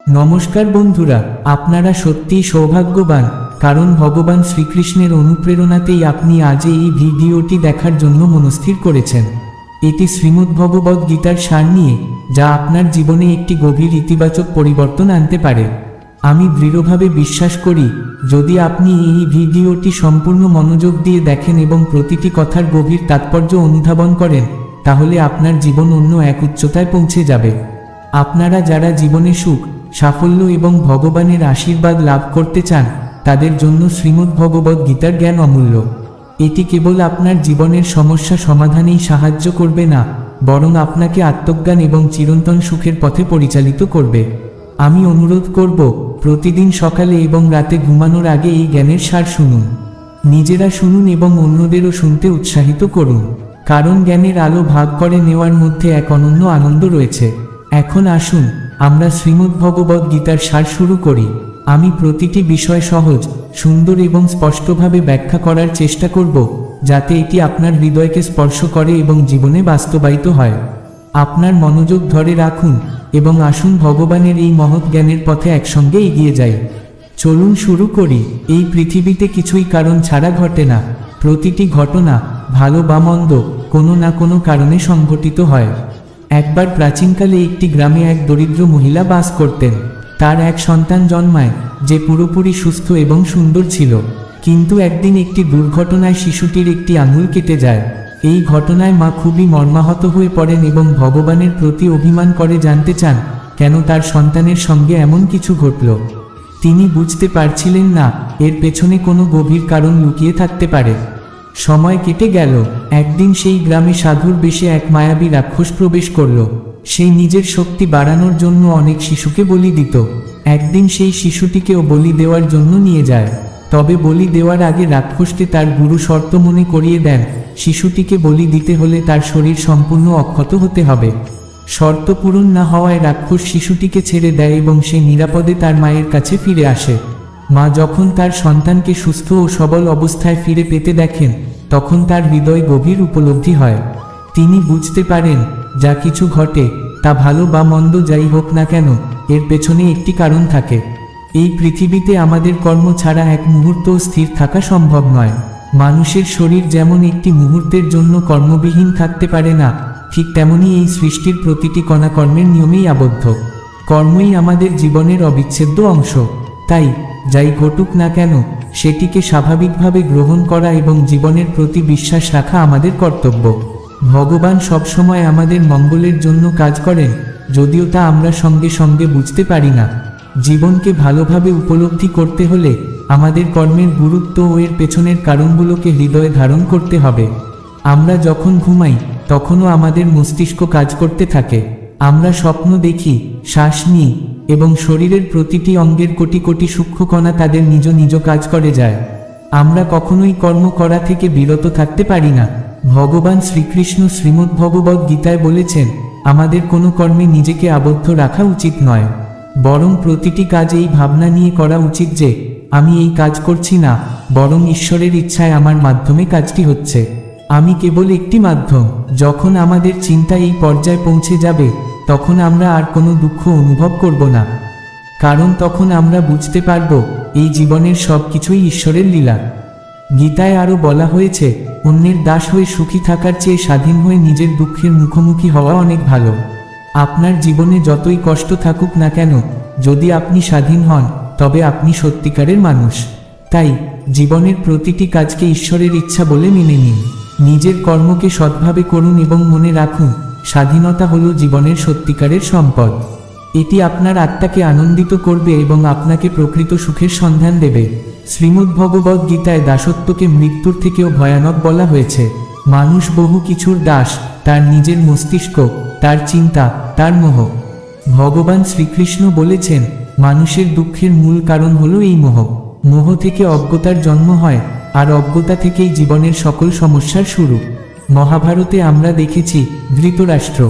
নমস্কার বন্ধুরা, আপনারা সত্যিই সৌভাগ্যবান, কারণ ভগবান শ্রীকৃষ্ণের অনুপ্রেরণাতেই আপনি আজ এই ভিডিওটি দেখার জন্য মনস্থির করেছেন। এটি শ্রীমদ্ভগবদ্ গীতার সার নিয়ে, যা আপনার জীবনে একটি গভীর ইতিবাচক পরিবর্তন আনতে পারে। আমি দৃঢ়ভাবে বিশ্বাস করি, যদি আপনি এই ভিডিওটি সম্পূর্ণ মনোযোগ দিয়ে দেখেন এবং প্রতিটি কথার গভীর তাৎপর্য অনুধাবন করেন, তাহলে আপনার জীবন অন্য এক উচ্চতায় পৌঁছে যাবে। আপনারা যারা জীবনে সুখ, সাফল্য এবং ভগবানের আশীর্বাদ লাভ করতে চান, তাদের জন্য শ্রীমদ্ভগবদ্ গীতার জ্ঞান অমূল্য। এটি কেবল আপনার জীবনের সমস্যা সমাধানেই সাহায্য করবে না, বরং আপনাকে আত্মজ্ঞান এবং চিরন্তন সুখের পথে পরিচালিত করবে। আমি অনুরোধ করব, প্রতিদিন সকালে এবং রাতে ঘুমানোর আগে এই জ্ঞানের সার শুনুন। নিজেরা শুনুন এবং অন্যদেরও শুনতে উৎসাহিত করুন, কারণ জ্ঞানের আলো ভাগ করে নেওয়ার মধ্যে এক অনন্য আনন্দ রয়েছে। এখন আসুন আমরা শ্রীমদ্ভগবদ্ গীতার সার শুরু করি। আমি প্রতিটি বিষয় সহজ, সুন্দর এবং স্পষ্টভাবে ব্যাখ্যা করার চেষ্টা করব, যাতে এটি আপনার হৃদয়কে স্পর্শ করে এবং জীবনে বাস্তবায়িত হয়। আপনার মনোযোগ ধরে রাখুন এবং আসুন ভগবানের এই মহৎ জ্ঞানের পথে একসঙ্গে এগিয়ে যাই। চলুন শুরু করি। এই পৃথিবীতে কিছুই কারণ ছাড়া ঘটে না। প্রতিটি ঘটনা, ভালো বা মন্দ, কোনো না কোনো কারণে সংঘটিত হয়। একবার প্রাচীনকালে একটি গ্রামে এক দরিদ্র মহিলা বাস করতেন। তার এক সন্তান জন্মায়, যে পুরোপুরি সুস্থ এবং সুন্দর ছিল। কিন্তু একদিন একটি দুর্ঘটনায় শিশুটির একটি আঙুল কেটে যায়। এই ঘটনায় মা খুবই মর্মাহত হয়ে পড়েন এবং ভগবানের প্রতি অভিমান করে জানতে চান, কেন তার সন্তানের সঙ্গে এমন কিছু ঘটল। তিনি বুঝতে পারছিলেন না, এর পেছনে কোনো গভীর কারণ লুকিয়ে থাকতে পারে। সময় কেটে গেল। একদিন সেই গ্রামে সাধুর বেশে এক মায়াবী রাক্ষস প্রবেশ করল। সেই নিজের শক্তি বাড়ানোর জন্য অনেক শিশুকে বলি দিত। একদিন সেই শিশুটিকেও বলি দেওয়ার জন্য নিয়ে যায়। তবে বলি দেওয়ার আগে রাক্ষসকে তার গুরু শর্ত মনে করিয়ে দেন, শিশুটিকে বলি দিতে হলে তার শরীর সম্পূর্ণ অক্ষত হতে হবে। শর্ত পূরণ না হওয়ায় রাক্ষস শিশুটিকে ছেড়ে দেয় এবং সে নিরাপদে তার মায়ের কাছে ফিরে আসে। মা যখন তার সন্তানকে সুস্থ ও সবল অবস্থায় ফিরে পেতে দেখেন, তখন তার হৃদয় গভীর উপলব্ধি হয়। তিনি বুঝতে পারেন, যা কিছু ঘটে, তা ভালো বা মন্দ যাই হোক না কেন, এর পেছনে একটি কারণ থাকে। এই পৃথিবীতে আমাদের কর্ম ছাড়া এক মুহূর্তও স্থির থাকা সম্ভব নয়। মানুষের শরীর যেমন একটি মুহূর্তের জন্য কর্মবিহীন থাকতে পারে না, ঠিক তেমনি এই সৃষ্টির প্রতিটি কণা কর্মের নিয়মেই আবদ্ধ। কর্মই আমাদের জীবনের অবিচ্ছেদ্য অংশ। তাই যাই ঘটুক না কেন, সেটিকে স্বাভাবিকভাবে গ্রহণ করা এবং জীবনের প্রতি বিশ্বাস রাখা আমাদের কর্তব্য। ভগবান সবসময় আমাদের মঙ্গলের জন্য কাজ করেন, যদিও তা আমরা সঙ্গে সঙ্গে বুঝতে পারি না। জীবনকে ভালোভাবে উপলব্ধি করতে হলে আমাদের কর্মের গুরুত্ব ও এর পেছনের কারণগুলোকে হৃদয়ে ধারণ করতে হবে। আমরা যখন ঘুমাই, তখনও আমাদের মস্তিষ্ক কাজ করতে থাকে। আমরা স্বপ্ন দেখি, শ্বাস নিই, এবং শরীরের প্রতিটি অঙ্গের কোটি কোটি সূক্ষ্ম কণা তাদের নিজ নিজ কাজ করে যায়। আমরা কখনোই কর্ম করা থেকে বিরত থাকতে পারি না। ভগবান শ্রীকৃষ্ণ শ্রীমদ্ভগবদ্ গীতায় বলেছেন, আমাদের কোনো কর্মে নিজেকে আবদ্ধ রাখা উচিত নয়, বরং প্রতিটি কাজ এই ভাবনা নিয়ে করা উচিত যে, আমি এই কাজ করছি না, বরং ঈশ্বরের ইচ্ছায় আমার মাধ্যমে কাজটি হচ্ছে। আমি কেবল একটি মাধ্যম। যখন আমাদের চিন্তা এই পর্যায়ে পৌঁছে যাবে, তখন আমরা আর কোনো দুঃখ অনুভব করব না, কারণ তখন আমরা বুঝতে পারব, এই জীবনের সব কিছুই ঈশ্বরের লীলা। গীতায় আরও বলা হয়েছে, অন্যের দাস হয়ে সুখী থাকার চেয়ে স্বাধীন হয়ে নিজের দুঃখের মুখোমুখি হওয়া অনেক ভালো। আপনার জীবনে যতই কষ্ট থাকুক না কেন, যদি আপনি স্বাধীন হন, তবে আপনি সত্যিকারের মানুষ। তাই জীবনের প্রতিটি কাজকে ঈশ্বরের ইচ্ছা বলে মেনে নিন। নিজের কর্মকে সৎভাবে করুন এবং মনে রাখুন, স্বাধীনতা হলো জীবনের সত্যিকারের সম্পদ। এটি আপনার আত্মাকে আনন্দিত করবে এবং আপনাকে প্রকৃত সুখের সন্ধান দেবে। শ্রীমদ্ভগবদ্ গীতায় দাসত্বকে মৃত্যুর থেকেও ভয়ানক বলা হয়েছে। মানুষ বহু কিছুর দাস, তার নিজের মস্তিষ্ক, তার চিন্তা, তার মোহ। ভগবান শ্রীকৃষ্ণ বলেছেন, মানুষের দুঃখের মূল কারণ হলো এই মোহ। মোহ থেকে অজ্ঞতার জন্ম হয়, আর অজ্ঞতা থেকেই জীবনের সকল সমস্যার শুরু। মহাভারতে আমরা দেখেছি, ধৃতরাষ্ট্র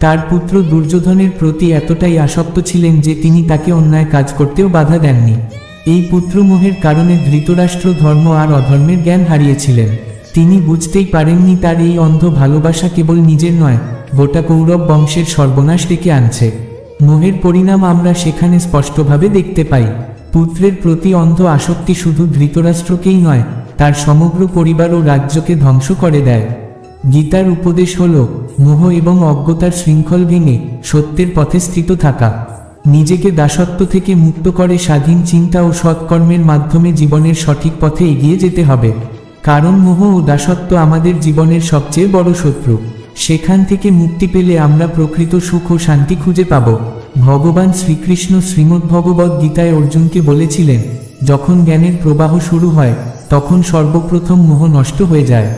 তার পুত্র দুর্যোধনের প্রতি এতটাই আসক্ত ছিলেন যে তিনি তাকে অন্যায় কাজ করতেও বাধা দেননি। এই পুত্রমোহের কারণে ধৃতরাষ্ট্র ধর্ম আর অধর্মের জ্ঞান হারিয়েছিলেন। তিনি বুঝতেই পারেননি তার এই অন্ধ ভালোবাসা কেবল নিজের নয়, গোটা কৌরব বংশের সর্বনাশ ডেকে আনছে। মোহের পরিণাম আমরা সেখানে স্পষ্টভাবে দেখতে পাই। পুত্রের প্রতি অন্ধ আসক্তি শুধু ধৃতরাষ্ট্রকেই নয়, তার সমগ্র পরিবার ও রাজ্যকে ধ্বংস করে দেয়। গীতার উপদেশ হল মোহ এবং অজ্ঞতার শৃঙ্খল ভেঙে সত্যের পথে স্থিত থাকা। নিজেকে দাসত্ব থেকে মুক্ত করে স্বাধীন চিন্তা ও সৎকর্মের মাধ্যমে জীবনের সঠিক পথে এগিয়ে যেতে হবে। কারণ মোহ ও দাসত্ব আমাদের জীবনের সবচেয়ে বড় শত্রু। সেখান থেকে মুক্তি পেলে আমরা প্রকৃত সুখ ও শান্তি খুঁজে পাব। ভগবান শ্রীকৃষ্ণ শ্রীমদ্ভগবদ্ গীতায় অর্জুনকে বলেছিলেন, যখন জ্ঞানের প্রবাহ শুরু হয় তখন সর্বপ্রথম মোহ নষ্ট হয়ে যায়।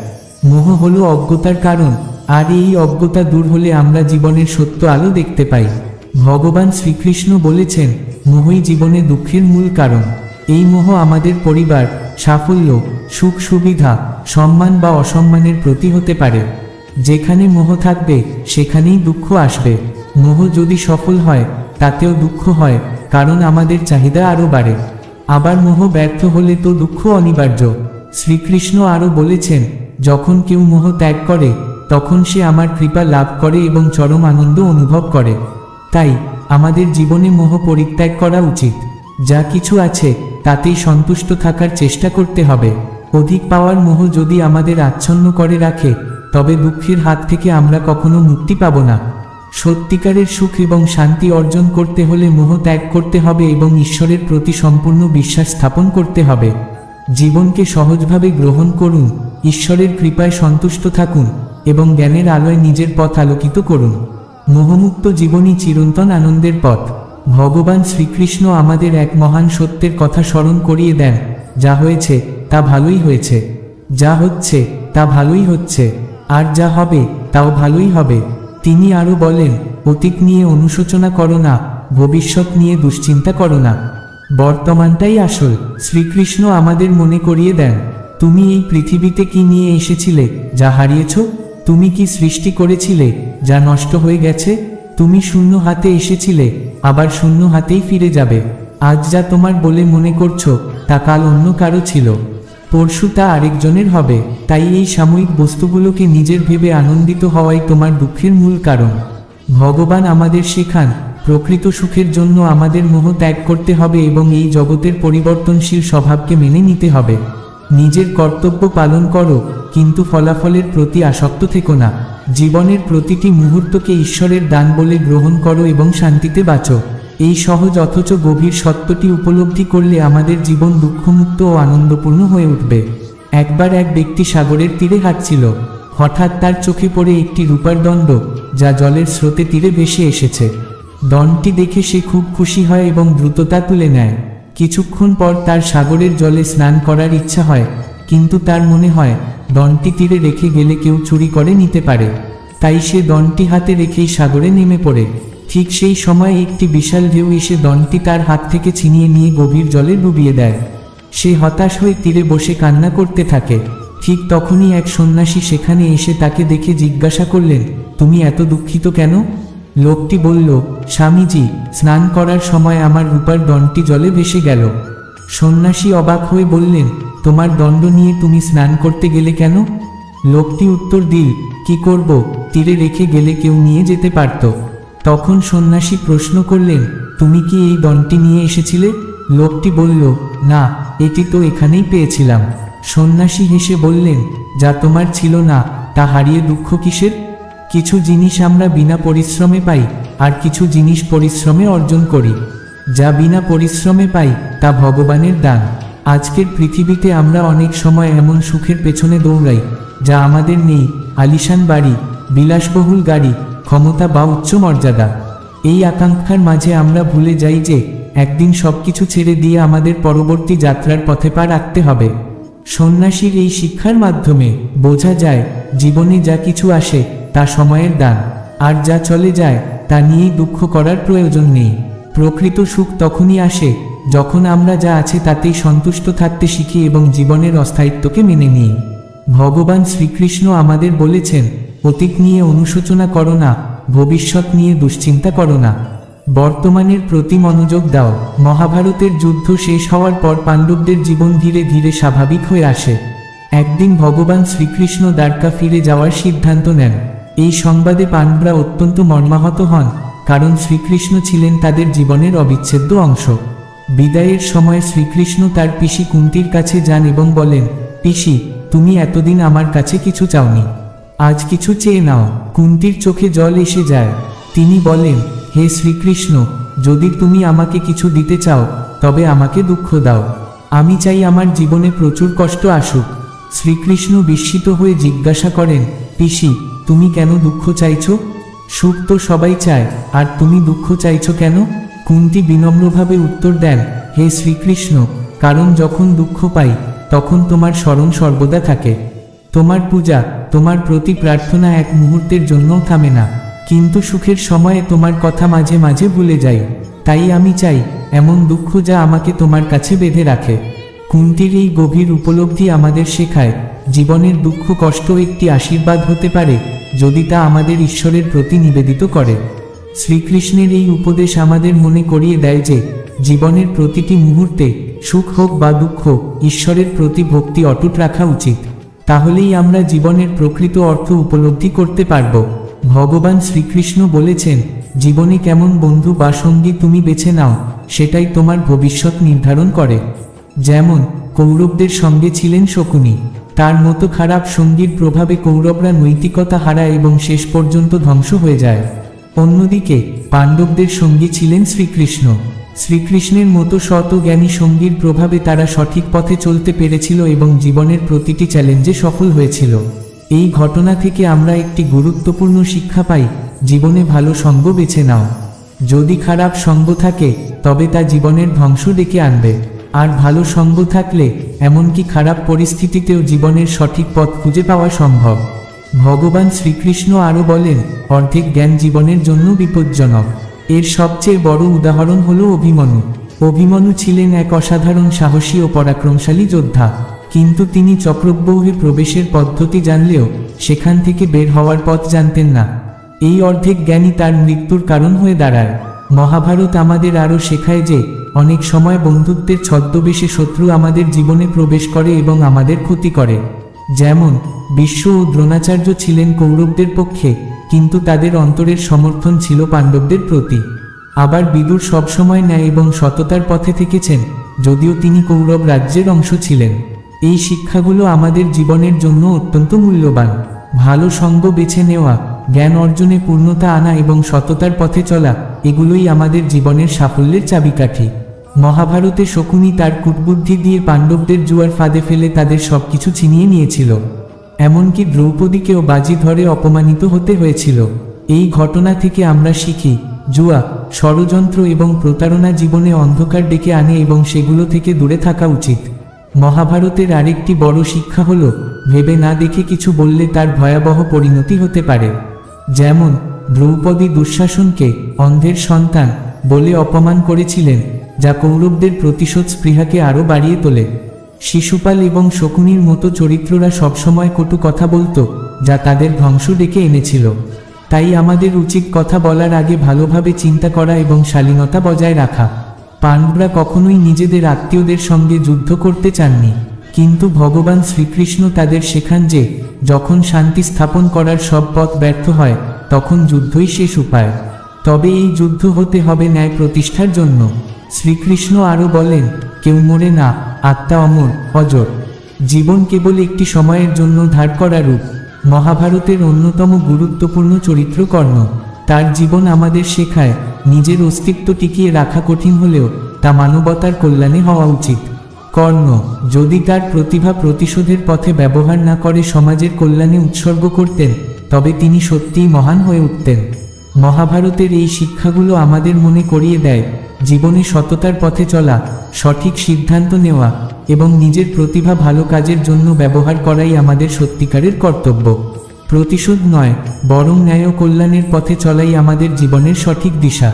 মোহ হলো অজ্ঞতার কারণ, আর এই অজ্ঞতা দূর হলে আমরা জীবনের সত্য আলো দেখতে পাই। ভগবান শ্রীকৃষ্ণ বলেছেন, মোহই জীবনে দুঃখের মূল কারণ। এই মোহ আমাদের পরিবার, সাফল্য, সুখ সুবিধা, সম্মান বা অসম্মানের প্রতি হতে পারে। যেখানে মোহ থাকবে সেখানেই দুঃখ আসবে। মোহ যদি সফল হয় তাতেও দুঃখ হয়, কারণ আমাদের চাহিদা আরও বাড়ে। আবার মোহ ব্যর্থ হলে তো দুঃখ অনিবার্য। শ্রীকৃষ্ণ আরও বলেছেন, যখন কেউ মোহ ত্যাগ করে তখন সে আমার কৃপা লাভ করে এবং চরম আনন্দ অনুভব করে। তাই আমাদের জীবনে মোহ পরিত্যাগ করা উচিত। যা কিছু আছে তাতেই সন্তুষ্ট থাকার চেষ্টা করতে হবে। অধিক পাওয়ার মোহ যদি আমাদের আচ্ছন্ন করে রাখে তবে দুঃখের হাত থেকে আমরা কখনো মুক্তি পাব না। সত্যিকারের সুখ এবং শান্তি অর্জন করতে হলে মোহ ত্যাগ করতে হবে এবং ঈশ্বরের প্রতি সম্পূর্ণ বিশ্বাস স্থাপন করতে হবে। জীবনকে সহজভাবে গ্রহণ করুন, ঈশ্বরের কৃপায় সন্তুষ্ট থাকুন এবং জ্ঞানের আলোয় নিজের পথ আলোকিত করুন। মোহমুক্ত জীবনই চিরন্তন আনন্দের পথ। ভগবান শ্রীকৃষ্ণ আমাদের এক মহান সত্যের কথা স্মরণ করিয়ে দেন, যা হয়েছে তা ভালোই হয়েছে, যা হচ্ছে তা ভালোই হচ্ছে, আর যা হবে তাও ভালোই হবে। তিনি আরও বলেন, অতীত নিয়ে অনুশোচনা করো না, ভবিষ্যৎ নিয়ে দুশ্চিন্তা করো না, বর্তমানটাই আসল। শ্রীকৃষ্ণ আমাদের মনে করিয়ে দেন, তুমি এই পৃথিবীতে কি নিয়ে এসেছিলে যা হারিয়েছ? তুমি কি সৃষ্টি করেছিলে যা নষ্ট হয়ে গেছে? তুমি শূন্য হাতে এসেছিলে, আবার শূন্য হাতেই ফিরে যাবে। আজ যা তোমার বলে মনে করছো তা কাল অন্য কারো ছিল, পরশু তা আরেকজনের হবে। তাই এই সাময়িক বস্তুগুলোকে নিজের ভেবে আনন্দিত হওয়াই তোমার দুঃখের মূল কারণ। ভগবান আমাদের শেখান, প্রকৃত সুখের জন্য আমাদের মোহ ত্যাগ করতে হবে এবং এই জগতের পরিবর্তনশীল স্বভাবকে মেনে নিতে হবে। নিজের কর্তব্য পালন করো, কিন্তু ফলাফলের প্রতি আসক্ত থেকো না। জীবনের প্রতিটি মুহূর্তকে ঈশ্বরের দান বলে গ্রহণ করো এবং শান্তিতে বাঁচো। এই সহজ অথচ গভীর সত্যটি উপলব্ধি করলে আমাদের জীবন দুঃখমুক্ত ও আনন্দপূর্ণ হয়ে উঠবে। একবার এক ব্যক্তি সাগরের তীরে হাঁটছিল। হঠাৎ তার চোখে পড়ে একটি রূপার দণ্ড, যা জলের স্রোতে তীরে ভেসে এসেছে। দণ্ডটি দেখে সে খুব খুশি হয় এবং দ্রুততা তুলে নেয়। কিছুক্ষণ পর তার সাগরের জলে স্নান করার ইচ্ছা হয়, কিন্তু তার মনে হয় দণ্ডটি তীরে রেখে গেলে কেউ চুরি করে নিতে পারে। তাই সে দণ্ডটি হাতে রেখেই সাগরে নেমে পড়ে। ঠিক সেই সময় একটি বিশাল ঢেউ এসে দণ্ডটি তার হাত থেকে ছিনিয়ে নিয়ে গভীর জলে ডুবিয়ে দেয়। সে হতাশ হয়ে তীরে বসে কান্না করতে থাকে। ঠিক তখনই এক সন্ন্যাসী সেখানে এসে তাকে দেখে জিজ্ঞাসা করলেন, তুমি এত দুঃখিত কেন? লোকটি বলল, স্বামীজি, স্নান করার সময় আমার রূপার দণ্ডটি জলে ভেসে গেল। সন্ন্যাসী অবাক হয়ে বললেন, তোমার দণ্ড নিয়ে তুমি স্নান করতে গেলে কেন? লোকটি উত্তর দিল, কি করব, তীরে রেখে গেলে কেউ নিয়ে যেতে পারত। তখন সন্ন্যাসী প্রশ্ন করলেন, তুমি কি এই দণ্ডটি নিয়ে এসেছিলে? লোকটি বলল, না, এটি তো এখানেই পেয়েছিলাম। সন্ন্যাসী হেসে বললেন, যা তোমার ছিল না তা হারিয়ে দুঃখ কিসের? কিছু জিনিস আমরা বিনা পরিশ্রমে পাই, আর কিছু জিনিস পরিশ্রমে অর্জন করি। যা বিনা পরিশ্রমে পাই তা ভগবানের দান। আজকের পৃথিবীতে আমরা অনেক সময় এমন সুখের পেছনে দৌড়াই যা আমাদের নেই, আলিশান বাড়ি, বিলাসবহুল গাড়ি, ক্ষমতা বা উচ্চ মর্যাদা। এই আকাঙ্ক্ষার মাঝে আমরা ভুলে যাই যে একদিন সবকিছু ছেড়ে দিয়ে আমাদের পরবর্তী যাত্রার পথে পা রাখতে হবে। সন্ন্যাসীর এই শিক্ষার মাধ্যমে বোঝা যায়, জীবনে যা কিছু আসে তা সময়ের দান, আর যা চলে যায় তা নিয়েই দুঃখ করার প্রয়োজন নেই। প্রকৃত সুখ তখনই আসে যখন আমরা যা আছে তাতেই সন্তুষ্ট থাকতে শিখি এবং জীবনের অস্থায়িত্বকে মেনে নিই। ভগবান শ্রীকৃষ্ণ আমাদের বলেছেন, অতীত নিয়ে অনুশোচনা করো না, ভবিষ্যৎ নিয়ে দুশ্চিন্তা করো না, বর্তমানের প্রতি মনোযোগ দাও। মহাভারতের যুদ্ধ শেষ হওয়ার পর পাণ্ডবদের জীবন ধীরে ধীরে স্বাভাবিক হয়ে আসে। একদিন ভগবান শ্রীকৃষ্ণ দ্বারকা ফিরে যাওয়ার সিদ্ধান্ত নেন। এই সংবাদে পাণ্ডবরা অত্যন্ত মর্মাহত হন, কারণ শ্রীকৃষ্ণ ছিলেন তাদের জীবনের অবিচ্ছেদ্য অংশ। বিদায়ের সময় শ্রীকৃষ্ণ তার পিসি কুন্তির কাছে যান এবং বলেন, পিসি, তুমি এতদিন আমার কাছে কিছু চাওনি, আজ কিছু চেয়ে নাও। কুন্তির চোখে জল এসে যায়। তিনি বলেন, হে শ্রীকৃষ্ণ, যদি তুমি আমাকে কিছু দিতে চাও তবে আমাকে দুঃখ দাও। আমি চাই আমার জীবনে প্রচুর কষ্ট আসুক। শ্রীকৃষ্ণ বিস্মিত হয়ে জিজ্ঞাসা করেন, পিসি, তুমি কেন দুঃখ চাইছ? সুখ তো সবাই চায়, আর তুমি দুঃখ চাইছ কেন? কুন্তি বিনম্রভাবে উত্তর দেন, হে শ্রীকৃষ্ণ, কারণ যখন দুঃখ পাই তখন তোমার স্মরণ সর্বদা থাকে। তোমার পূজা, তোমার প্রতি প্রার্থনা এক মুহূর্তের জন্যও থামে না, কিন্তু সুখের সময়ে তোমার কথা মাঝে মাঝে ভুলে যাই। তাই আমি চাই এমন দুঃখ যা আমাকে তোমার কাছে বেঁধে রাখে। কুন্তির এই গভীর উপলব্ধি আমাদের শেখায়, জীবনের দুঃখ কষ্ট একটি আশীর্বাদ হতে পারে যদি তা আমাদের ঈশ্বরের প্রতি নিবেদিত করে। শ্রীকৃষ্ণের এই উপদেশ আমাদের মনে করিয়ে দেয় যে জীবনের প্রতিটি মুহূর্তে, সুখ হোক বা দুঃখ, ঈশ্বরের প্রতি ভক্তি অটুট রাখা উচিত। তাহলেই আমরা জীবনের প্রকৃত অর্থ উপলব্ধি করতে পারব। ভগবান শ্রীকৃষ্ণ বলেছেন, জীবনে কেমন বন্ধু বা সঙ্গী তুমি বেছে নাও সেটাই তোমার ভবিষ্যৎ নির্ধারণ করে। যেমন কৌরবদের সঙ্গে ছিলেন শকুনি, তার মতো খারাপ সঙ্গীর প্রভাবে কৌরবরা নৈতিকতা হারায় এবং শেষ পর্যন্ত ধ্বংস হয়ে যায়। অন্যদিকে পাণ্ডবদের সঙ্গী ছিলেন শ্রীকৃষ্ণ। শ্রীকৃষ্ণের মতো সৎ ও জ্ঞানী সঙ্গীর প্রভাবে তারা সঠিক পথে চলতে পেরেছিল এবং জীবনের প্রতিটি চ্যালেঞ্জে সফল হয়েছিল। এই ঘটনা থেকে আমরা একটি গুরুত্বপূর্ণ শিক্ষা পাই, জীবনে ভালো সঙ্গ বেছে নাও। যদি খারাপ সঙ্গ থাকে তবে তা জীবনের ধ্বংস ডেকে আনবে, আর ভালো সঙ্গ থাকলে এমনকি খারাপ পরিস্থিতিতেও জীবনের সঠিক পথ খুঁজে পাওয়া সম্ভব। ভগবান শ্রীকৃষ্ণ আরও বলেন, অর্ধেক জ্ঞান জীবনের জন্য বিপজ্জনক। এর সবচেয়ে বড় উদাহরণ হল অভিমন্যু। অভিমন্যু ছিলেন এক অসাধারণ সাহসী ও পরাক্রমশালী যোদ্ধা, কিন্তু তিনি চক্রব্যূহে প্রবেশের পদ্ধতি জানলেও সেখান থেকে বের হওয়ার পথ জানতেন না। এই অর্ধেক জ্ঞানই তার মৃত্যুর কারণ হয়ে দাঁড়ায়। মহাভারত আমাদের আরও শেখায় যে অনেক সময় বন্ধুত্বের ছদ্মবেশে শত্রু আমাদের জীবনে প্রবেশ করে এবং আমাদের ক্ষতি করে। যেমন ভীষ্ম ও দ্রোণাচার্য ছিলেন কৌরবদের পক্ষে, কিন্তু তাদের অন্তরের সমর্থন ছিল পাণ্ডবদের প্রতি। আবার বিদুর সবসময় ন্যায় এবং সততার পথে থেকেছেন, যদিও তিনি কৌরব রাজ্যের অংশ ছিলেন। এই শিক্ষাগুলো আমাদের জীবনের জন্য অত্যন্ত মূল্যবান। ভালো সঙ্গ বেছে নেওয়া, জ্ঞান অর্জনে পূর্ণতা আনা এবং সততার পথে চলা, এগুলোই আমাদের জীবনের সাফল্যের চাবিকাঠি। মহাভারতে শকুনি তার কূটবুদ্ধি দিয়ে পাণ্ডবদের জুয়ার ফাঁদে ফেলে তাদের সবকিছু ছিনিয়ে নিয়েছিল। এমনকি দ্রৌপদীকেও বাজি ধরে অপমানিত হতে হয়েছিল। এই ঘটনা থেকে আমরা শিখি, জুয়া, ষড়যন্ত্র এবং প্রতারণা জীবনে অন্ধকার ডেকে আনে এবং সেগুলো থেকে দূরে থাকা উচিত। মহাভারতের আরেকটি বড় শিক্ষা হল, ভেবে না দেখে কিছু বললে তার ভয়াবহ পরিণতি হতে পারে। যেমন দ্রৌপদী দুঃশাসনকে অন্ধের সন্তান বলে অপমান করেছিলেন, যা কৌরবদের প্রতিশোধ স্পৃহাকে আরও বাড়িয়ে তোলে। শিশুপাল এবং শকুনির মতো চরিত্ররা সবসময় কটু কথা বলতো, যা তাদের ধ্বংস ডেকে এনেছিল। তাই আমাদের উচিত কথা বলার আগে ভালোভাবে চিন্তা করা এবং শালীনতা বজায় রাখা। পাণ্ডবরা কখনোই নিজেদের আত্মীয়দের সঙ্গে যুদ্ধ করতে চাননি, কিন্তু ভগবান শ্রীকৃষ্ণ তাদের শেখান যে যখন শান্তি স্থাপন করার সব পথ ব্যর্থ হয় তখন যুদ্ধই শেষ উপায়। তবে এই যুদ্ধ হতে হবে ন্যায় প্রতিষ্ঠার জন্য। শ্রীকৃষ্ণ আরও বলেন, কেউ মরে না, আত্মা অমর, অজর। জীবন কেবল একটি সময়ের জন্য ধার করা রূপ। মহাভারতের অন্যতম গুরুত্বপূর্ণ চরিত্র কর্ণ। তার জীবন আমাদের শেখায়, নিজের অস্তিত্ব টিকিয়ে রাখা কঠিন হলেও তা মানবতার কল্যাণে হওয়া উচিত। কর্ণ যদি তার প্রতিভা প্রতিশোধের পথে ব্যবহার না করে সমাজের কল্যাণে উৎসর্গ করতেন, তবে তিনি সত্যিই মহান হয়ে উঠতেন। মহাভারতের এই শিক্ষাগুলো আমাদের মনে করিয়ে দেয়, জীবনে সততার পথে চলা, সঠিক সিদ্ধান্ত নেওয়া এবং নিজের প্রতিভা ভালো কাজের জন্য ব্যবহার করাই আমাদের সত্যিকারের কর্তব্য। প্রতিশোধ নয়, বরং ন্যায় ও কল্যাণের পথে চলাই আমাদের জীবনের সঠিক দিশা।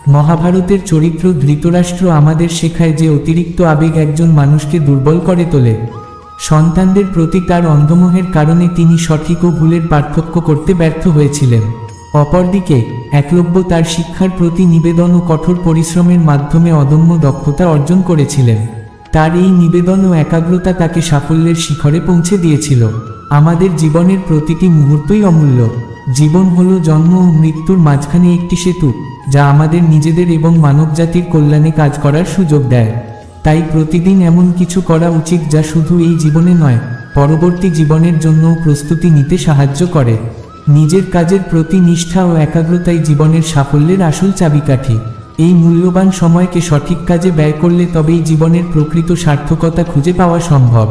মহাভারতের চরিত্র ধৃতরাষ্ট্র আমাদের শেখায় যে অতিরিক্ত আবেগ একজন মানুষকে দুর্বল করে তোলে। সন্তানদের প্রতি তার অন্ধমোহের কারণে তিনি সঠিক ও ভুলের পার্থক্য করতে ব্যর্থ হয়েছিলেন। অপরদিকে একলব্য তার শিক্ষার প্রতি নিবেদন ও কঠোর পরিশ্রমের মাধ্যমে অদম্য দক্ষতা অর্জন করেছিলেন। তার এই নিবেদন ও একাগ্রতা তাকে সাফল্যের শিখরে পৌঁছে দিয়েছিল। আমাদের জীবনের প্রতিটি মুহূর্তই অমূল্য, জীবন হলো জন্ম ও মৃত্যুর মাঝখানে একটি সেতু, যা আমাদের নিজেদের এবং মানবজাতির কল্যাণে কাজ করার সুযোগ দেয়। তাই প্রতিদিন এমন কিছু করা উচিত যা শুধু এই জীবনে নয়, পরবর্তী জীবনের জন্যও প্রস্তুতি নিতে সাহায্য করে। নিজের কাজের প্রতি নিষ্ঠা ও একাগ্রতাই জীবনের সাফল্যের আসল চাবিকাঠি। এই মূল্যবান সময়কে সঠিক কাজে ব্যয় করলে তবেই জীবনের প্রকৃত সার্থকতা খুঁজে পাওয়া সম্ভব।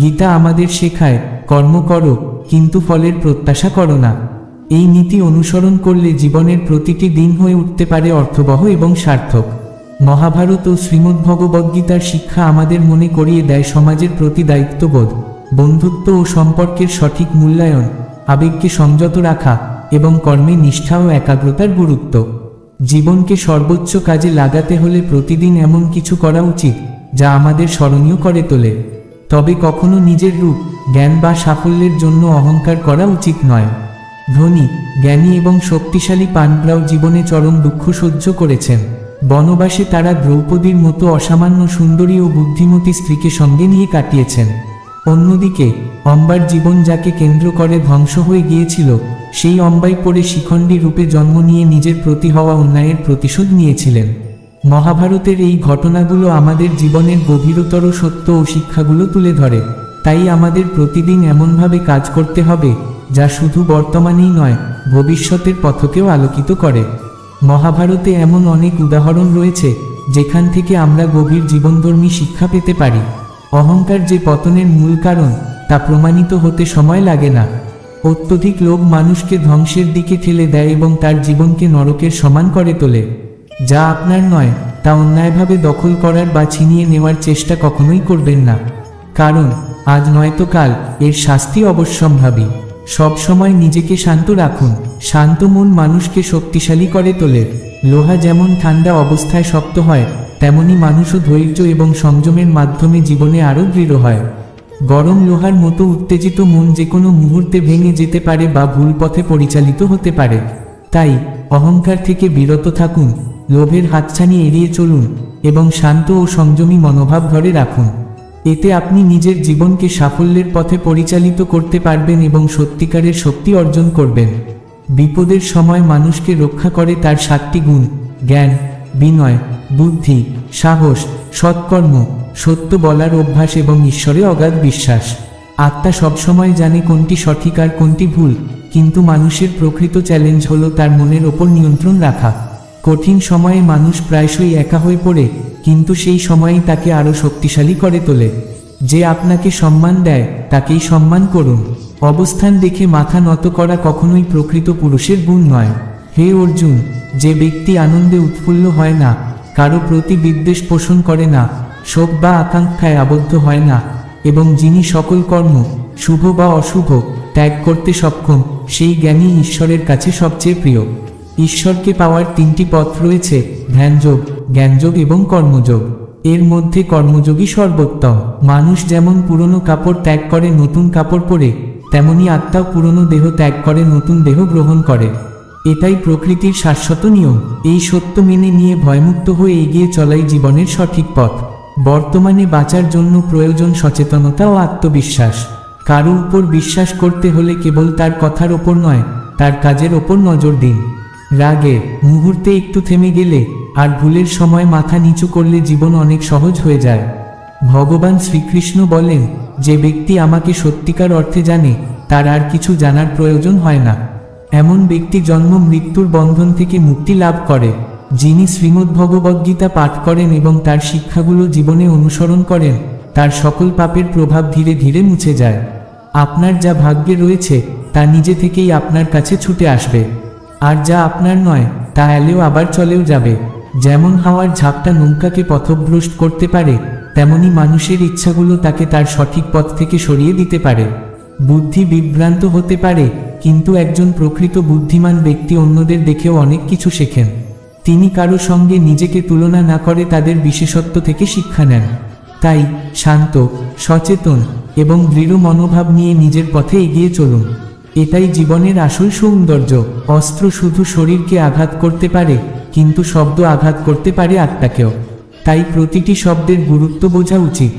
গীতা আমাদের শেখায়, কর্ম করো, কিন্তু ফলের প্রত্যাশা করো না। এই নীতি অনুসরণ করলে জীবনের প্রতিটি দিন হয়ে উঠতে পারে অর্থবহ এবং সার্থক। মহাভারত ও শ্রীমদ্ভগবদ্গীতার শিক্ষা আমাদের মনে করিয়ে দেয় সমাজের প্রতি দায়িত্ববোধ, বন্ধুত্ব ও সম্পর্কের সঠিক মূল্যায়ন, আবেগকে সংযত রাখা এবং কর্মে নিষ্ঠা ও একাগ্রতার গুরুত্ব। জীবনকে সর্বোচ্চ কাজে লাগাতে হলে প্রতিদিন এমন কিছু করা উচিত যা আমাদের স্মরণীয় করে তোলে। তবে কখনো নিজের রূপ, জ্ঞান বা সাফল্যের জন্য অহংকার করা উচিত নয়। ধনী, জ্ঞানী এবং শক্তিশালী পাণ্ডবরাও জীবনে চরম দুঃখ সহ্য করেছেন। বনবাসে তারা দ্রৌপদীর মতো অসামান্য সুন্দরী ও বুদ্ধিমতী স্ত্রীকে সঙ্গে নিয়ে কাটিয়েছেন। অন্যদিকে অম্বার জীবন যাকে কেন্দ্র করে ধ্বংস হয়ে গিয়েছিল, সেই অম্বাই পরে শিখণ্ডী রূপে জন্ম নিয়ে নিজের প্রতি হওয়া অন্যায়ের প্রতিশোধ নিয়েছিলেন। মহাভারতের এই ঘটনাগুলো আমাদের জীবনের গভীরতর সত্য ও শিক্ষাগুলো তুলে ধরে। তাই আমাদের প্রতিদিন এমনভাবে কাজ করতে হবে যা শুধু বর্তমানেই নয়, ভবিষ্যতের পথকেও আলোকিত করে। মহাভারতে এমন অনেক উদাহরণ রয়েছে যেখান থেকে আমরা গভীর জীবনধর্মী শিক্ষা পেতে পারি। অহংকার যে পতনের মূল কারণ তা প্রমাণিত হতে সময় লাগে না। অত্যধিক লোভ মানুষকে ধ্বংসের দিকে ঠেলে দেয় এবং তার জীবনকে নরকের সমান করে তোলে। যা আপনার নয় তা অন্যায়ভাবে দখল করার বা ছিনিয়ে নেওয়ার চেষ্টা কখনোই করবেন না, কারণ আজ নয়তো কাল এর শাস্তি অবশ্যম্ভাবী। সবসময় নিজেকে শান্ত রাখুন। শান্ত মন মানুষকে শক্তিশালী করে তোলে। লোহা যেমন ঠান্ডা অবস্থায় শক্ত হয়, তেমনি মানুষও ধৈর্য এবং সংযমের মাধ্যমে জীবনে আরও দৃঢ় হয়। গরম লোহার মতো উত্তেজিত মন যে কোনো মুহূর্তে ভেঙে যেতে পারে বা ভুল পথে পরিচালিত হতে পারে। তাই অহংকার থেকে বিরত থাকুন, লোভের হাতছানি এড়িয়ে চলুন এবং শান্ত ও সংযমী মনোভাব ধরে রাখুন। এতে আপনি নিজের জীবনকে সাফল্যের পথে পরিচালিত করতে পারবেন এবং সত্যিকারের শক্তি অর্জন করবেন। বিপদের সময় মানুষকে রক্ষা করে তার 7টি গুণ: জ্ঞান, বিনয়, বুদ্ধি, সাহস, সৎকর্ম, সত্য বলার অভ্যাস এবং ঈশ্বরে অগাধ বিশ্বাস। আত্মা সবসময় জানে কোনটি সঠিক আর কোনটি ভুল, কিন্তু মানুষের প্রকৃত চ্যালেঞ্জ হলো তার মনের ওপর নিয়ন্ত্রণ রাখা। কঠিন সময়ে মানুষ প্রায়শই একা হয়ে পড়ে, কিন্তু সেই সময়ই তাকে আরও শক্তিশালী করে তোলে। যে আপনাকে সম্মান দেয় তাকেই সম্মান করুন। অবস্থান দেখে মাথা নত করা কখনোই প্রকৃত পুরুষের গুণ নয়। হে অর্জুন, যে ব্যক্তি আনন্দে উৎফুল্ল হয় না, কারো প্রতি বিদ্বেষ পোষণ করে না, শোক বা আকাঙ্ক্ষায় আবদ্ধ হয় না, এবং যিনি সকল কর্ম, শুভ বা অশুভ, ত্যাগ করতে সক্ষম, সেই জ্ঞানী ঈশ্বরের কাছে সবচেয়ে প্রিয়। ঈশ্বরকে পাওয়ার 3টি পথ রয়েছে: ধ্যানযোগ, জ্ঞানযোগ এবং কর্মযোগ। এর মধ্যে কর্মযোগই সর্বোত্তম। মানুষ যেমন পুরনো কাপড় ত্যাগ করে নতুন কাপড় পরে, তেমনি আত্মাও পুরনো দেহ ত্যাগ করে নতুন দেহ গ্রহণ করে। এটাই প্রকৃতির শাশ্বত নিয়ম। এই সত্য মেনে নিয়ে ভয়মুক্ত হয়ে এগিয়ে চলাই জীবনের সঠিক পথ। বর্তমানে বাঁচার জন্য প্রয়োজন সচেতনতা ও আত্মবিশ্বাস। কারো উপর বিশ্বাস করতে হলে কেবল তার কথার ওপর নয়, তার কাজের ওপর নজর দিন। রাগে মুহূর্তে একটু থেমে গেলে আর ভুলের সময় মাথা নিচু করলে জীবন অনেক সহজ হয়ে যায়। ভগবান শ্রীকৃষ্ণ বলেন, যে ব্যক্তি আমাকে সত্যিকার অর্থে জানে, তার আর কিছু জানার প্রয়োজন হয় না। এমন ব্যক্তি জন্ম মৃত্যুর বন্ধন থেকে মুক্তি লাভ করে। যিনি শ্রীমদ্ভগবদ্গীতা পাঠ করেন এবং তার শিক্ষাগুলো জীবনে অনুসরণ করেন, তার সকল পাপের প্রভাব ধীরে ধীরে মুছে যায়। আপনার যা ভাগ্যে রয়েছে তা নিজে থেকেই আপনার কাছে ছুটে আসবে, আর যা আপনার নয় তা এলেও আবার চলেও যাবে। যেমন হাওয়ার ঝাপটা নৌকাকে পথভ্রষ্ট করতে পারে, তেমনি মানুষের ইচ্ছাগুলো তাকে তার সঠিক পথ থেকে সরিয়ে দিতে পারে। বুদ্ধি বিভ্রান্ত হতে পারে, কিন্তু একজন প্রকৃত বুদ্ধিমান ব্যক্তি অন্যদের দেখেও অনেক কিছু শেখেন। তিনি কারো সঙ্গে নিজেকে তুলনা না করে তাদের বিশেষত্ব থেকে শিক্ষা নেন। তাই শান্ত, সচেতন এবং দৃঢ় মনোভাব নিয়ে নিজের পথে এগিয়ে চলুন। এটাই জীবনের আসল সৌন্দর্য। অস্ত্র শুধু শরীরকে আঘাত করতে পারে, কিন্তু শব্দ আঘাত করতে পারে আত্মাকেও। তাই প্রতিটি শব্দের গুরুত্ব বোঝা উচিত।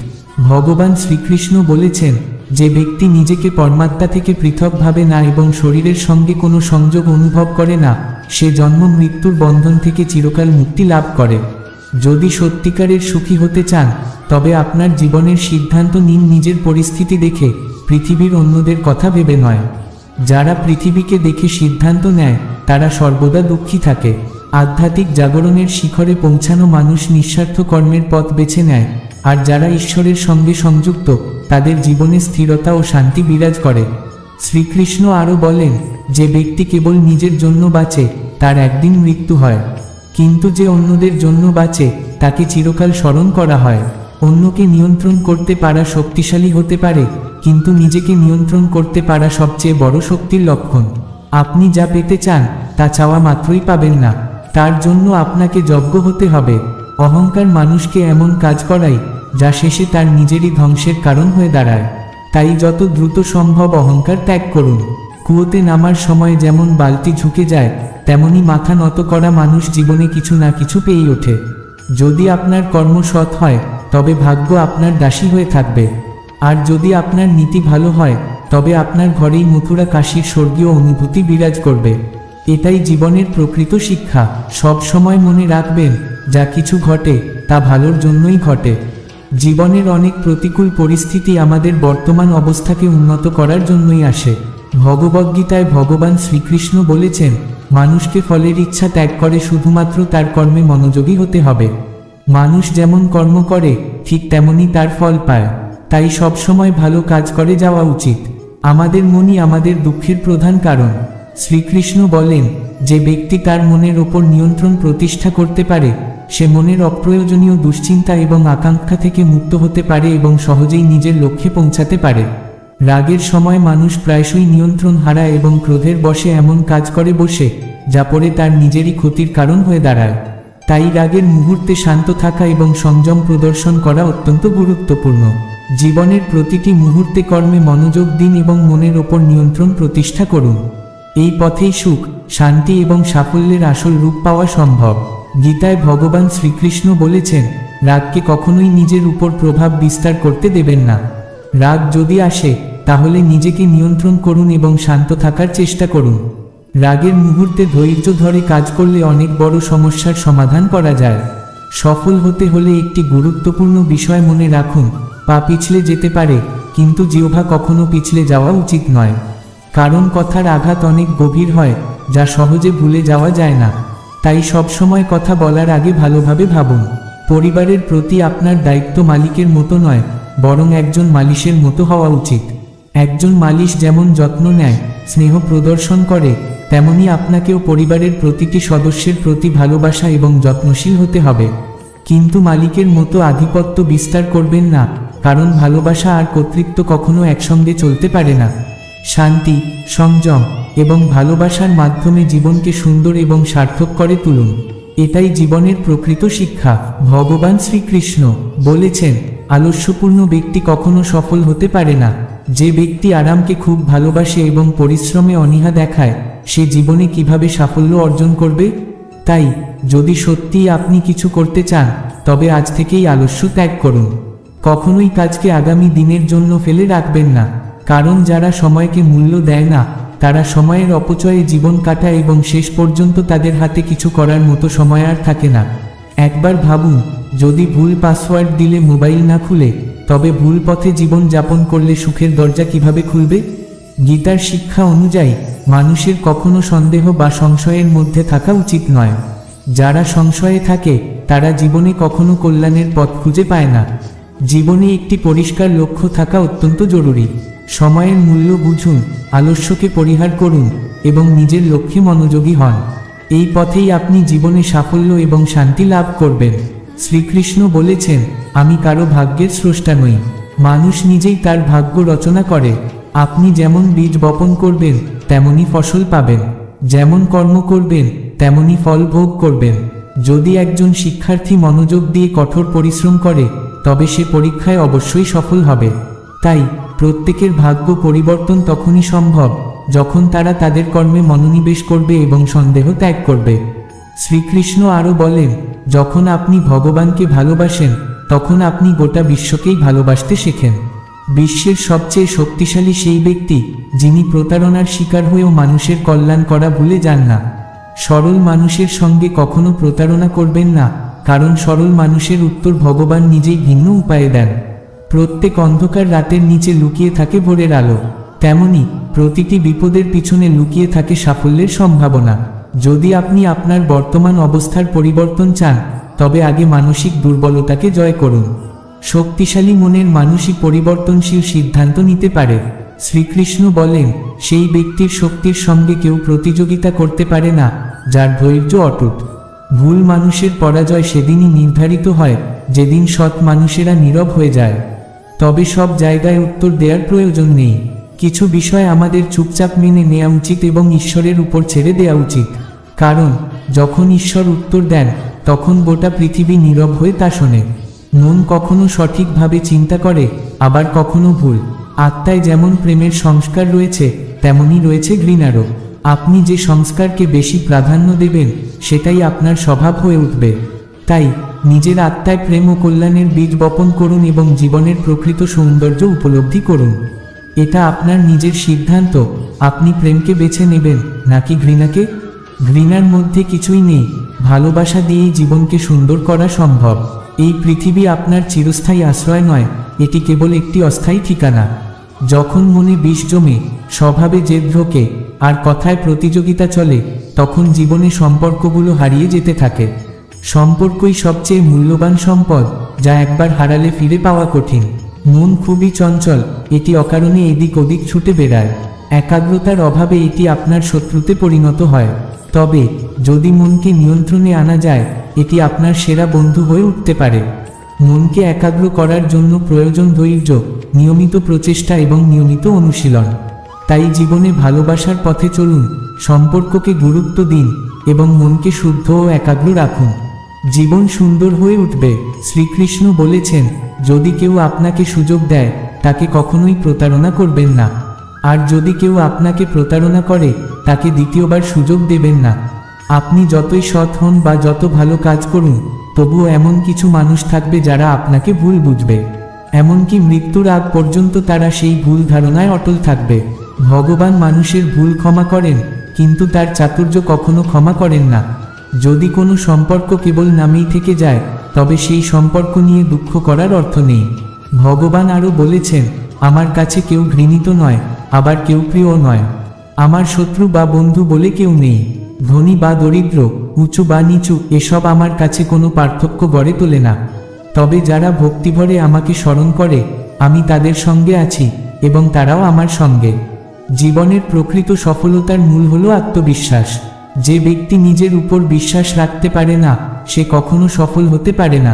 ভগবান শ্রীকৃষ্ণ বলেছেন, যে ব্যক্তি নিজেকে পরমাত্মা থেকে পৃথক ভাবে না এবং শরীরের সঙ্গে কোনো সংযোগ অনুভব করে না, সে জন্ম মৃত্যুর বন্ধন থেকে চিরকাল মুক্তি লাভ করে। যদি সত্যিকারের সুখী হতে চান, তবে আপনার জীবনের সিদ্ধান্ত নিন নিজের পরিস্থিতি দেখে, পৃথিবীর অন্যদের কথা ভেবে নয়। যারা পৃথিবীকে দেখে সিদ্ধান্ত নেয়, তারা সর্বদা দুঃখী থাকে। আধ্যাত্মিক জাগরণের শিখরে পৌঁছানো মানুষ নিঃস্বার্থ কর্মের পথ বেছে নেয়, আর যারা ঈশ্বরের সঙ্গে সংযুক্ত, তাদের জীবনে স্থিরতা ও শান্তি বিরাজ করে। শ্রীকৃষ্ণ আরও বলেন, যে ব্যক্তি কেবল নিজের জন্য বাঁচে, তার একদিন মৃত্যু হয়, কিন্তু যে অন্যদের জন্য বাঁচে, তাকে চিরকাল স্মরণ করা হয়। অন্যকে নিয়ন্ত্রণ করতে পারা শক্তিশালী হতে পারে, কিন্তু নিজেকে নিয়ন্ত্রণ করতে পারা সবচেয়ে বড় শক্তির লক্ষণ। আপনি যা পেতে চান, তা চাওয়া মাত্রই পাবেন না, তার জন্য আপনাকে যজ্ঞ হতে হবে। অহংকার মানুষকে এমন কাজ করায়, যা শেষে তার নিজেরই ধ্বংসের কারণ হয়ে দাঁড়ায়। তাই যত দ্রুত সম্ভব অহংকার ত্যাগ করুন। কুয়োতে নামার সময় যেমন বালতি ঝুঁকে যায়, তেমনি মাথা নত করা মানুষ জীবনে কিছু না কিছু পেয়েই ওঠে। যদি আপনার কর্ম সৎ হয়, তবে ভাগ্য আপনার দাসী হয়ে থাকবে। আর যদি আপনার নীতি ভালো হয়, তবে আপনার ঘরেই মথুরা কাশীর স্বর্গীয় অনুভূতি বিরাজ করবে। এটাই জীবনের প্রকৃত শিক্ষা। সব সময় মনে রাখবেন, যা কিছু ঘটে, তা ভালোর জন্যই ঘটে। জীবনের অনেক প্রতিকূল পরিস্থিতি আমাদের বর্তমান অবস্থাকে উন্নত করার জন্যই আসে। ভগবদ্গীতায় ভগবান শ্রীকৃষ্ণ বলেছেন, মানুষকে ফলের ইচ্ছা ত্যাগ করে শুধুমাত্র তার কর্মে মনোযোগী হতে হবে। মানুষ যেমন কর্ম করে, ঠিক তেমনি তার ফল পায়। তাই সবসময় ভালো কাজ করে যাওয়া উচিত। আমাদের মনই আমাদের দুঃখের প্রধান কারণ। শ্রীকৃষ্ণ বলেন, যে ব্যক্তি তার মনের ওপর নিয়ন্ত্রণ প্রতিষ্ঠা করতে পারে, সে মনের অপ্রয়োজনীয় দুশ্চিন্তা এবং আকাঙ্ক্ষা থেকে মুক্ত হতে পারে এবং সহজেই নিজের লক্ষ্যে পৌঁছাতে পারে। রাগের সময় মানুষ প্রায়শই নিয়ন্ত্রণ হারায় এবং ক্রোধের বশে এমন কাজ করে বসে, যা পরে তার নিজেরই ক্ষতির কারণ হয়ে দাঁড়ায়। তাই রাগের মুহূর্তে শান্ত থাকা এবং সংযম প্রদর্শন করা অত্যন্ত গুরুত্বপূর্ণ। জীবনের প্রতিটি মুহূর্তে কর্মে মনোযোগ দিন এবং মনের ওপর নিয়ন্ত্রণ প্রতিষ্ঠা করুন। এই পথেই সুখ, শান্তি এবং সাফল্যের আসল রূপ পাওয়া সম্ভব। গীতায় ভগবান শ্রীকৃষ্ণ বলেছেন, রাগকে কখনোই নিজের উপর প্রভাব বিস্তার করতে দেবেন না। রাগ যদি আসে, তাহলে নিজেকে নিয়ন্ত্রণ করুন এবং শান্ত থাকার চেষ্টা করুন। রাগের মুহূর্তে ধৈর্য ধরে কাজ করলে অনেক বড় সমস্যার সমাধান করা যায়। সফল হতে হলে একটি গুরুত্বপূর্ণ বিষয় মনে রাখুন, পা পিছলে যেতে পারে, কিন্তু জিহ্বা কখনো পিছলে যাওয়া উচিত নয়। কারণ কথার আঘাত অনেক গভীর হয়, যা সহজে ভুলে যাওয়া যায় না। তাই সবসময় কথা বলার আগে ভালোভাবে ভাবুন। পরিবারের প্রতি আপনার দায়িত্ব মালিকের মতো নয়, বরং একজন মালিশের মতো হওয়া উচিত। একজন মালিশ যেমন যত্ন নেয়, স্নেহ প্রদর্শন করে, তেমনি আপনাকেও পরিবারের প্রতিটি সদস্যের প্রতি ভালোবাসা এবং যত্নশীল হতে হবে। কিন্তু মালিকের মতো আধিপত্য বিস্তার করবেন না, কারণ ভালোবাসা আর কর্তৃত্ব কখনো একসঙ্গে চলতে পারে না। শান্তি, সংযম এবং ভালোবাসার মাধ্যমে জীবনকে সুন্দর এবং সার্থক করে তুলুন। এটাই জীবনের প্রকৃত শিক্ষা। ভগবান শ্রীকৃষ্ণ বলেছেন, আলস্যপূর্ণ ব্যক্তি কখনো সফল হতে পারে না। যে ব্যক্তি আরামকে খুব ভালোবাসে এবং পরিশ্রমে অনীহা দেখায়, সে জীবনে কিভাবে সাফল্য অর্জন করবে? তাই যদি সত্যিই আপনি কিছু করতে চান, তবে আজ থেকেই আলস্য ত্যাগ করুন। কখনোই কাজকে আগামী দিনের জন্য ফেলে রাখবেন না, কারণ যারা সময়কে মূল্য দেয় না, তারা সময়ের অপচয়ে জীবন কাটায় এবং শেষ পর্যন্ত তাদের হাতে কিছু করার মতো সময় আর থাকে না। একবার ভাবুন, যদি ভুল পাসওয়ার্ড দিলে মোবাইল না খুলে, তবে ভুল পথে জীবন যাপন করলে সুখের দরজা কিভাবে খুলবে? গীতার শিক্ষা অনুযায়ী মানুষের কখনো সন্দেহ বা সংশয়ের মধ্যে থাকা উচিত নয়। যারা সংশয়ে থাকে, তারা জীবনে কখনো কল্যাণের পথ খুঁজে পায় না। জীবনে একটি পরিষ্কার লক্ষ্য থাকা অত্যন্ত জরুরি। সময়ের মূল্য বুঝুন, আলস্যকে পরিহার করুন এবং নিজের লক্ষ্যে মনোযোগী হন। এই পথেই আপনি জীবনে সাফল্য এবং শান্তি লাভ করবেন। শ্রীকৃষ্ণ বলেছেন, আমি কারো ভাগ্যের স্রষ্টা নই। মানুষ নিজেই তার ভাগ্য রচনা করে। আপনি যেমন বীজ বপন করবেন, তেমনি ফসল পাবেন। যেমন কর্ম করবেন, তেমনি ফল ভোগ করবেন। যদি একজন শিক্ষার্থী মনোযোগ দিয়ে কঠোর পরিশ্রম করে, তবে সে পরীক্ষায় অবশ্যই সফল হবে। তাই প্রত্যেকের ভাগ্য পরিবর্তন তখনই সম্ভব, যখন তারা তাদের কর্মে মনোনিবেশ করবে এবং সন্দেহ ত্যাগ করবে। শ্রীকৃষ্ণ আরও বলেন, যখন আপনি ভগবানকে ভালোবাসেন, তখন আপনি গোটা বিশ্বকেই ভালোবাসতে শেখেন। বিশ্বের সবচেয়ে শক্তিশালী সেই ব্যক্তি যিনি প্রতারণার শিকার হয়েও মানুষের কল্যাণ করা ভুলে যান না। সরল মানুষের সঙ্গে কখনো প্রতারণা করবেন না, কারণ সরল মানুষের উত্তর ভগবান নিজেই ভিন্ন উপায়ে দেন। প্রত্যেক অন্ধকার রাতের নিচে লুকিয়ে থাকে ভোরের আলো, তেমনি প্রতিটি বিপদের পিছনে লুকিয়ে থাকে সাফল্যের সম্ভাবনা। যদি আপনি আপনার বর্তমান অবস্থার পরিবর্তন চান, তবে আগে মানসিক দুর্বলতাকে জয় করুন। শক্তিশালী মনের মানুষই পরিবর্তনশীল সিদ্ধান্ত নিতে পারে। শ্রীকৃষ্ণ বলেন, সেই ব্যক্তির শক্তির সঙ্গে কেউ প্রতিযোগিতা করতে পারে না যার ধৈর্য অটুট। ভুল মানুষের পরাজয় সেদিনই নির্ধারিত হয় যেদিন সৎ মানুষেরা নীরব হয়ে যায়। তবে সব জায়গায় উত্তর দেওয়ার প্রয়োজন নেই। কিছু বিষয় আমাদের চুপচাপ মেনে নেওয়া উচিত এবং ঈশ্বরের উপর ছেড়ে দেওয়া উচিত। কারণ যখন ঈশ্বর উত্তর দেন, তখন গোটা পৃথিবী নীরব হয়ে তা শোনে। মন কখনো সঠিকভাবে চিন্তা করে, আবার কখনো ভুল। আত্মায় যেমন প্রেমের সংস্কার রয়েছে, তেমনই রয়েছে ঘৃণারও। আপনি যে সংস্কারকে বেশি প্রাধান্য দেবেন, সেটাই আপনার স্বভাব হয়ে উঠবে। তাই নিজের আত্মায় প্রেম ও কল্যাণের বীজ বপন করুন এবং জীবনের প্রকৃত সৌন্দর্য উপলব্ধি করুন। এটা আপনার নিজের সিদ্ধান্ত, আপনি প্রেমকে বেছে নেবেন নাকি ঘৃণাকে। ঘৃণার মধ্যে কিছুই নেই, ভালোবাসা দিয়েই জীবনকে সুন্দর করা সম্ভব। এই পৃথিবী আপনার চিরস্থায়ী আশ্রয় নয়, এটি কেবল একটি অস্থায়ী ঠিকানা। যখন মনে বিষ জমে, স্বভাবে জেদ ঢোকে, আর কথায় প্রতিযোগিতা চলে, তখন জীবনে সম্পর্কগুলো হারিয়ে যেতে থাকে। সম্পর্কই সবচেয়ে মূল্যবান সম্পদ, যা একবার হারালে ফিরে পাওয়া কঠিন। মন খুবই চঞ্চল, এটি অকারণে এদিক ওদিক ছুটে বেড়ায়। একাগ্রতার অভাবে এটি আপনার শত্রুতে পরিণত হয়। তবে যদি মনকে নিয়ন্ত্রণে আনা যায়, এটি আপনার সেরা বন্ধু হয়ে উঠতে পারে। মনকে একাগ্র করার জন্য প্রয়োজন ধৈর্য, নিয়মিত প্রচেষ্টা এবং নিয়মিত অনুশীলন। তাই জীবনে ভালোবাসার পথে চলুন, সম্পর্ককে গুরুত্ব দিন এবং মনকে শুদ্ধ ও একাগ্র রাখুন। জীবন সুন্দর হয়ে উঠবে। শ্রীকৃষ্ণ বলেছেন, যদি কেউ আপনাকে সুযোগ দেয়, তাকে কখনোই প্রতারণা করবেন না। আর যদি কেউ আপনাকে প্রতারণা করে, তাকে দ্বিতীয়বার সুযোগ দেবেন না। আপনি যতই সৎ হন বা যত ভালো কাজ করুন, তবুও এমন কিছু মানুষ থাকবে যারা আপনাকে ভুল বুঝবে। এমনকি মৃত্যুর আগ পর্যন্ত তারা সেই ভুল ধারণায় অটল থাকবে। ভগবান মানুষের ভুল ক্ষমা করেন, কিন্তু তার চাতুর্য কখনো ক্ষমা করেন না। যদি কোনো সম্পর্ক কেবল নামেই থেকে যায়, তবে সেই সম্পর্ক নিয়ে দুঃখ করার অর্থ নেই। ভগবান আরও বলেছেন, আমার কাছে কেউ ঘৃণিত নয়, আবার কেউ প্রিয় নয়। আমার শত্রু বা বন্ধু বলে কেউ নেই। ধনী বা দরিদ্র, উঁচু বা নিচু, এসব আমার কাছে কোনো পার্থক্য গড়ে তোলে না। তবে যারা ভক্তিভরে আমাকে স্মরণ করে, আমি তাদের সঙ্গে আছি এবং তারাও আমার সঙ্গে। জীবনের প্রকৃত সফলতার মূল হলো আত্মবিশ্বাস। যে ব্যক্তি নিজের উপর বিশ্বাস রাখতে পারে না, সে কখনো সফল হতে পারে না।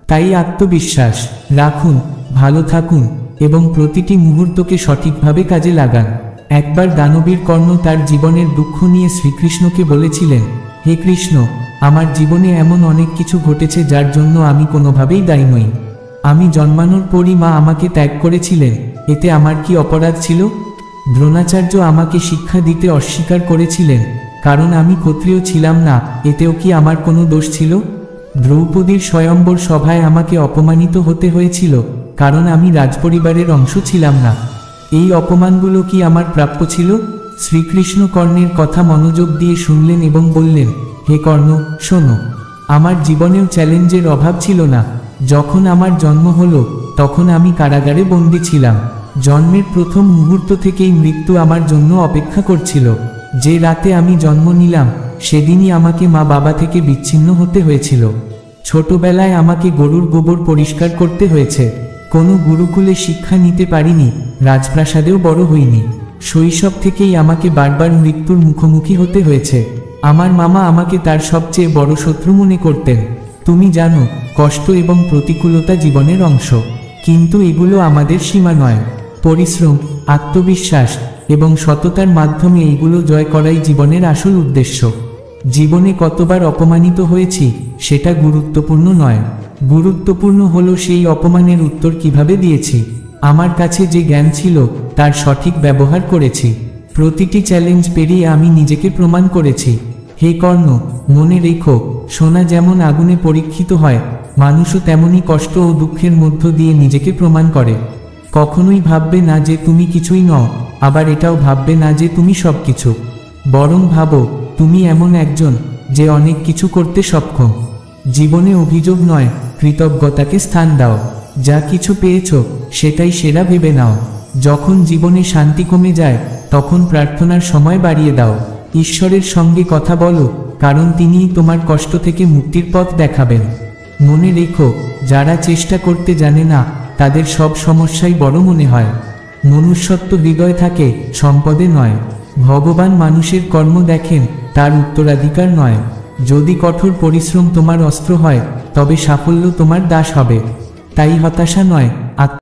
তাই আত্মবিশ্বাস রাখুন, ভালো থাকুন এবং প্রতিটি মুহূর্তকে সঠিকভাবে কাজে লাগান। একবার দানবীর কর্ণ তার জীবনের দুঃখ নিয়ে শ্রীকৃষ্ণকে বলেছিলেন, হে কৃষ্ণ, আমার জীবনে এমন অনেক কিছু ঘটেছে যার জন্য আমি কোনোভাবেই দায়ী নই। আমি জন্মানোর পরই মা আমাকে ত্যাগ করেছিলেন, এতে আমার কি অপরাধ ছিল? দ্রোণাচার্য আমাকে শিক্ষা দিতে অস্বীকার করেছিলেন, কারণ আমি ক্ষত্রিয় ছিলাম না, এতেও কি আমার কোনো দোষ ছিল? দ্রৌপদীর স্বয়ম্বর সভায় আমাকে অপমানিত হতে হয়েছিল, কারণ আমি রাজপরিবারের অংশ ছিলাম না। এই অপমানগুলো কি আমার প্রাপ্য ছিল? শ্রীকৃষ্ণ কর্ণের কথা মনোযোগ দিয়ে শুনলেন এবং বললেন, হে কর্ণ, শোনো, আমার জীবনেও চ্যালেঞ্জের অভাব ছিল না। যখন আমার জন্ম হলো, তখন আমি কারাগারে বন্দী ছিলাম। জন্মের প্রথম মুহূর্ত থেকেই মৃত্যু আমার জন্য অপেক্ষা করছিল। যে রাতে আমি জন্ম নিলাম, সেদিনই আমাকে মা বাবা থেকে বিচ্ছিন্ন হতে হয়েছিল। ছোটবেলায় আমাকে গরুর গোবর পরিষ্কার করতে হয়েছে। কোনো গুরুকুলে শিক্ষা নিতে পারিনি, রাজপ্রাসাদেও বড় হইনি। শৈশব থেকেই আমাকে বারবার মৃত্যুর মুখোমুখি হতে হয়েছে। আমার মামা আমাকে তার সবচেয়ে বড় শত্রু মনে করতেন। তুমি জানো, কষ্ট এবং প্রতিকূলতা জীবনের অংশ, কিন্তু এগুলো আমাদের সীমা নয়। পরিশ্রম, আত্মবিশ্বাস এবং সততার মাধ্যমে এইগুলো জয় করাই জীবনের আসল উদ্দেশ্য। জীবনে কতবার অপমানিত হয়েছি, সেটা গুরুত্বপূর্ণ নয়। গুরুত্বপূর্ণ হলো সেই অপমানের উত্তর কিভাবে দিয়েছি। আমার কাছে যে জ্ঞান ছিল, তার সঠিক ব্যবহার করেছি। প্রতিটি চ্যালেঞ্জ পেরিয়ে আমি নিজেকে প্রমাণ করেছি। হে কর্ণ, মনে রেখো, সোনা যেমন আগুনে পরীক্ষিত হয়, মানুষও তেমনই কষ্ট ও দুঃখের মধ্য দিয়ে নিজেকে প্রমাণ করে। কখনোই ভাববে না যে তুমি কিছুই নও, আবার এটাও ভাববে না যে তুমি সব কিছু। বরং ভাবো তুমি এমন একজন যে অনেক কিছু করতে সক্ষম। জীবনে অভিযোগ নয়, কৃতজ্ঞতাকে স্থান দাও। যা কিছু পেয়েছো সেটাই সেরা ভেবে নাও। যখন জীবনে শান্তি কমে যায় তখন প্রার্থনার সময় বাড়িয়ে দাও। ঈশ্বরের সঙ্গে কথা বলো, কারণ তিনিই তোমার কষ্ট থেকে মুক্তির পথ দেখাবেন। মনে রেখো, যারা চেষ্টা করতে জানে না তাদের সব সমস্যাই বড় মনে হয়। মনুষ্যত্ব হৃদয় থাকে, সম্পদে নয়। ভগবান মানুষের কর্ম দেখেন, তার উত্তরাধিকার নয়। যদি কঠোর পরিশ্রম তোমার অস্ত্র হয় তবে সাফল্য তোমার দাস হবে। তাই হতাশা নয়,